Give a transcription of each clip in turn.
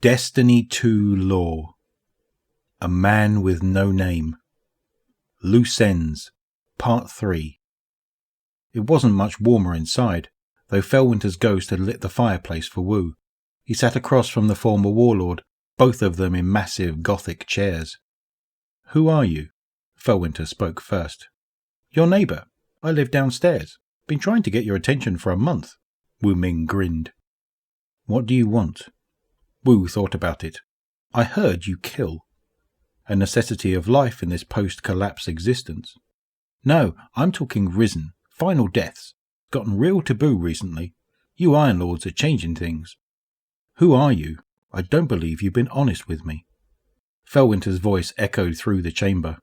Destiny 2 Law. A Man with No Name. Loose Ends. Part 3. It wasn't much warmer inside, though Felwinter's ghost had lit the fireplace for Wu. He sat across from the former warlord, both of them in massive Gothic chairs. "Who are you?" Felwinter spoke first. "Your neighbour. I live downstairs. Been trying to get your attention for a month." Wu Ming grinned. "What do you want?" Wu thought about it. "I heard you kill. A necessity of life in this post-collapse existence." "No, I'm talking risen. Final deaths. Gotten real taboo recently. You Iron Lords are changing things." "Who are you? I don't believe you've been honest with me." Felwinter's voice echoed through the chamber.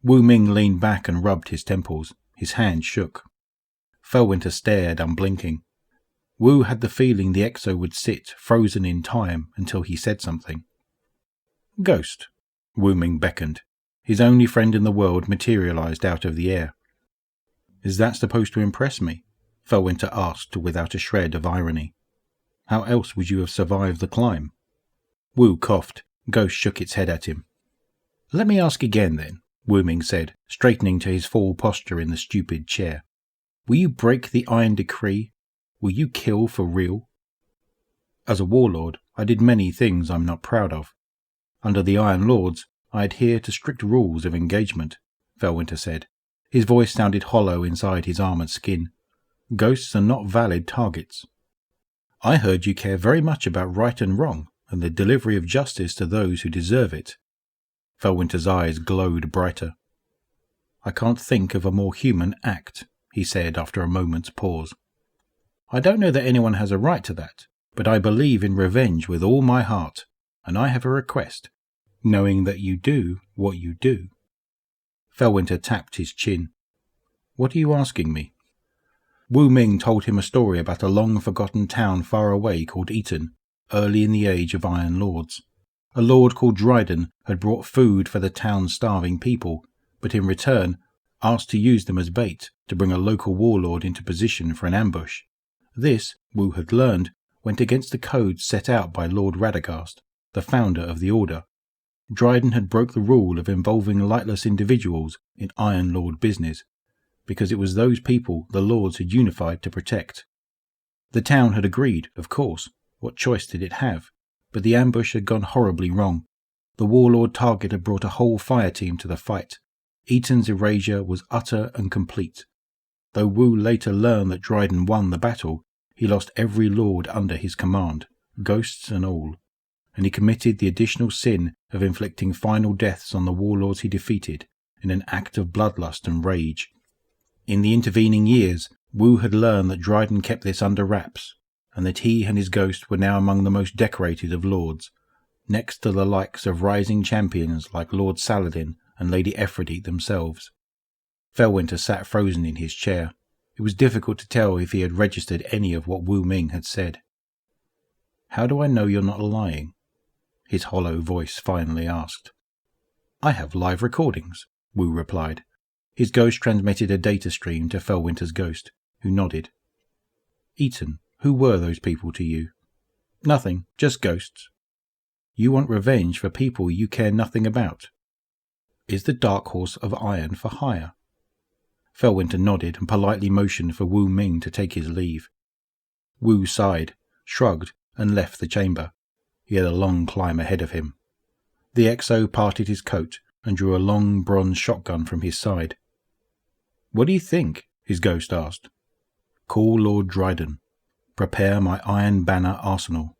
Wu Ming leaned back and rubbed his temples. His hand shook. Felwinter stared, unblinking. Wu had the feeling the Exo would sit, frozen in time, until he said something. "Ghost," Wu Ming beckoned. His only friend in the world materialized out of the air. "Is that supposed to impress me?" Felwinter asked without a shred of irony. "How else would you have survived the climb?" Wu coughed. Ghost shook its head at him. "Let me ask again, then," Wu Ming said, straightening to his full posture in the stupid chair. "Will you break the Iron Decree? Will you kill for real?" "As a warlord, I did many things I'm not proud of. Under the Iron Lords, I adhere to strict rules of engagement," Felwinter said. His voice sounded hollow inside his armoured skin. "Ghosts are not valid targets." "I heard you care very much about right and wrong, and the delivery of justice to those who deserve it." Felwinter's eyes glowed brighter. "I can't think of a more human act," he said after a moment's pause. "I don't know that anyone has a right to that, but I believe in revenge with all my heart, and I have a request, knowing that you do what you do." Felwinter tapped his chin. "What are you asking me?" Wu Ming told him a story about a long-forgotten town far away called Eton, early in the age of Iron Lords. A lord called Dryden had brought food for the town's starving people, but in return asked to use them as bait to bring a local warlord into position for an ambush. This, Wu had learned, went against the codes set out by Lord Radagast, the founder of the Order. Dryden had broke the rule of involving lightless individuals in Iron Lord business, because it was those people the Lords had unified to protect. The town had agreed, of course. What choice did it have? But the ambush had gone horribly wrong. The warlord target had brought a whole fire team to the fight. Eton's erasure was utter and complete. Though Wu later learned that Dryden won the battle, he lost every lord under his command, ghosts and all, and he committed the additional sin of inflicting final deaths on the warlords he defeated in an act of bloodlust and rage. In the intervening years, Wu had learned that Dryden kept this under wraps, and that he and his ghost were now among the most decorated of lords, next to the likes of rising champions like Lord Saladin and Lady Ephrodite themselves. Felwinter sat frozen in his chair. It was difficult to tell if he had registered any of what Wu Ming had said. "How do I know you're not lying?" his hollow voice finally asked. "I have live recordings," Wu replied. His ghost transmitted a data stream to Felwinter's ghost, who nodded. "Eton, who were those people to you?" "Nothing, just ghosts." "You want revenge for people you care nothing about. Is the Dark Horse of Iron for hire?" Felwinter nodded and politely motioned for Wu Ming to take his leave. Wu sighed, shrugged, and left the chamber. He had a long climb ahead of him. The Exo parted his coat and drew a long bronze shotgun from his side. "What do you think?" his ghost asked. "Call Lord Dryden. Prepare my Iron Banner arsenal."